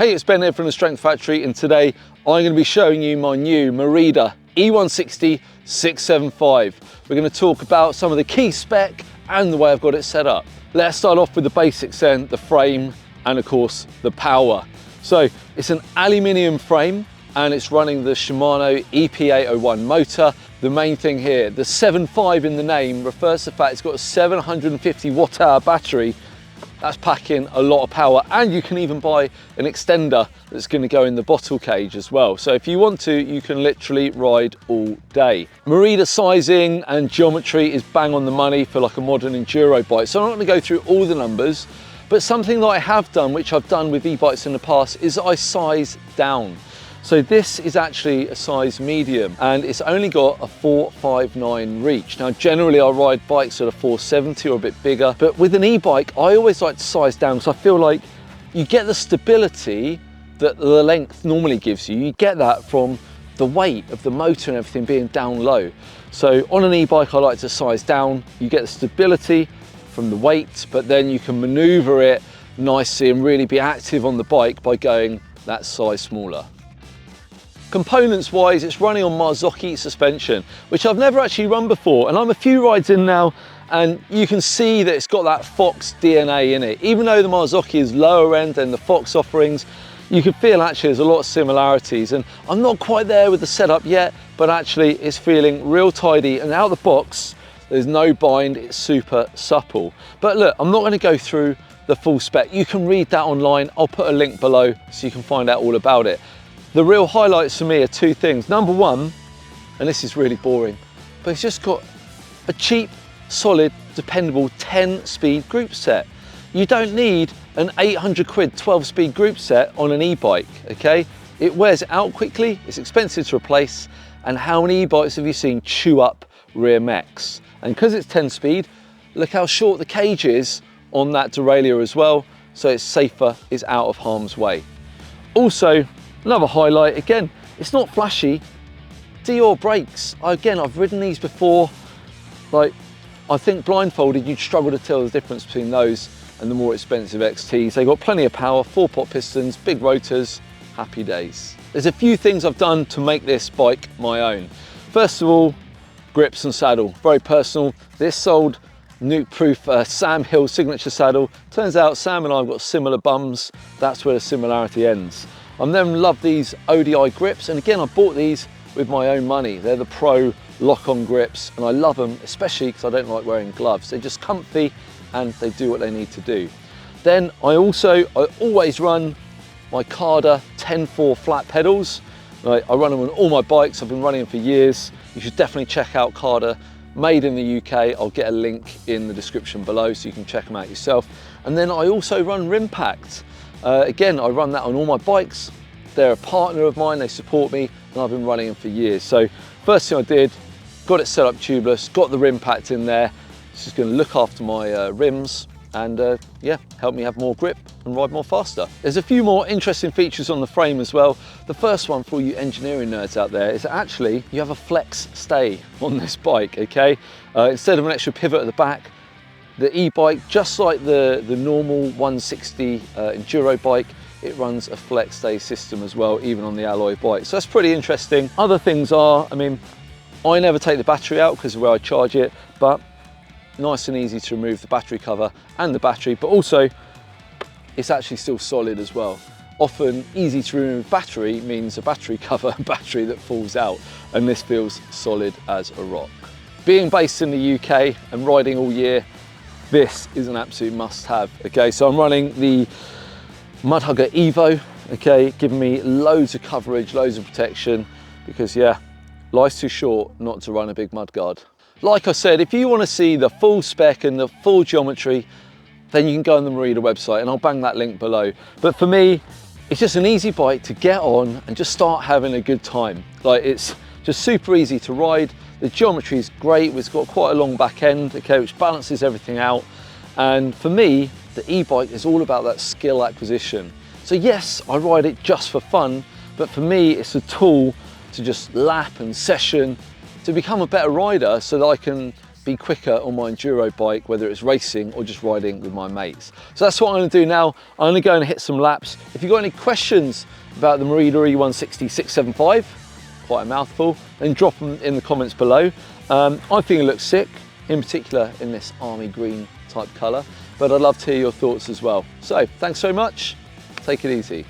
Hey, it's Ben here from the Strength Factory, and today I'm going to be showing you my new Merida E160 675. We're going to talk about some of the key spec and the way I've got it set up. Let's start off with the basics then, the frame and of course the power. So it's an aluminium frame and it's running the Shimano EP801 motor. The main thing here, the 7.5 in the name refers to the fact it's got a 750 watt-hour battery. That's packing a lot of power, and you can even buy an extender that's going to go in the bottle cage as well. So if you want to, you can literally ride all day. Merida sizing and geometry is bang on the money for like a modern enduro bike. So I'm not going to go through all the numbers, but something that I have done, which I've done with e-bikes in the past, is I size down. So this is actually a size medium and it's only got a 459 reach. Now generally I ride bikes that are 470 or a bit bigger, but with an e-bike I always like to size down because I feel like you get the stability that the length normally gives you. You get that from the weight of the motor and everything being down low. So on an e-bike I like to size down. You get the stability from the weight, but then you can maneuver it nicely and really be active on the bike by going that size smaller. Components wise, it's running on Marzocchi suspension, which I've never actually run before, and I'm a few rides in now and you can see that it's got that Fox DNA in it. Even though the Marzocchi is lower end than the Fox offerings, you can feel actually there's a lot of similarities, and I'm not quite there with the setup yet, but actually it's feeling real tidy, and out of the box there's no bind, it's super supple. But look, I'm not going to go through the full spec. You can read that online. I'll put a link below so you can find out all about it. The real highlights for me are two things. Number one, and this is really boring, but it's just got a cheap, solid, dependable 10-speed group set. You don't need an 800 quid 12-speed group set on an e-bike, okay? It wears out quickly, it's expensive to replace, and how many e-bikes have you seen chew up rear mechs? And because it's 10-speed, look how short the cage is on that derailleur as well, so it's safer, it's out of harm's way. Also, another highlight, again, it's not flashy. Dior brakes. Again, I've ridden these before. Like, I think blindfolded, you'd struggle to tell the difference between those and the more expensive XTs. They've got plenty of power, 4-pot pistons, big rotors, happy days. There's a few things I've done to make this bike my own. First of all, grips and saddle, very personal. This sold nuke-proof Sam Hill signature saddle. Turns out Sam and I have got similar bums. That's where the similarity ends. I then love these ODI grips, and again I bought these with my own money. They're the Pro lock-on grips and I love them, especially because I don't like wearing gloves. They're just comfy and they do what they need to do. Then I always run my Carder 10.4 flat pedals. I run them on all my bikes, I've been running them for years. You should definitely check out Carder, made in the UK. I'll get a link in the description below so you can check them out yourself. And then I also run Rimpact. Again, I run that on all my bikes. They're a partner of mine, they support me, and I've been running them for years. So first thing I did, got it set up tubeless, got the Rimpact in there. It's just going to look after my rims and yeah, help me have more grip and ride more faster. There's a few more interesting features on the frame as well. The first one for all you engineering nerds out there is actually you have a flex stay on this bike, okay? Instead of an extra pivot at the back, the e-bike, just like the normal 160 enduro bike, it runs a flex stay system as well, even on the alloy bike. So that's pretty interesting. Other things are, I mean, I never take the battery out because of where I charge it, but nice and easy to remove the battery cover and the battery, but also it's actually still solid as well. Often easy to remove battery means a battery cover, a battery that falls out, and this feels solid as a rock. Being based in the UK and riding all year, this is an absolute must-have. Okay, so I'm running the Mudhugger Evo, okay, giving me loads of coverage, loads of protection, because yeah, life's too short not to run a big mudguard. Like I said, if you want to see the full spec and the full geometry, then you can go on the Merida website and I'll bang that link below. But for me, it's just an easy bike to get on and just start having a good time. Like, it's just super easy to ride. The geometry is great. It's got quite a long back end, okay, which balances everything out. And for me, the e-bike is all about that skill acquisition. So yes, I ride it just for fun, but for me, it's a tool to just lap and session, to become a better rider so that I can be quicker on my enduro bike, whether it's racing or just riding with my mates. So that's what I'm going to do now. I'm going to go and hit some laps. If you've got any questions about the Merida E160 675, quite a mouthful, then drop them in the comments below. I think it looks sick, in particular in this army green type colour, but I'd love to hear your thoughts as well. So thanks so much, take it easy.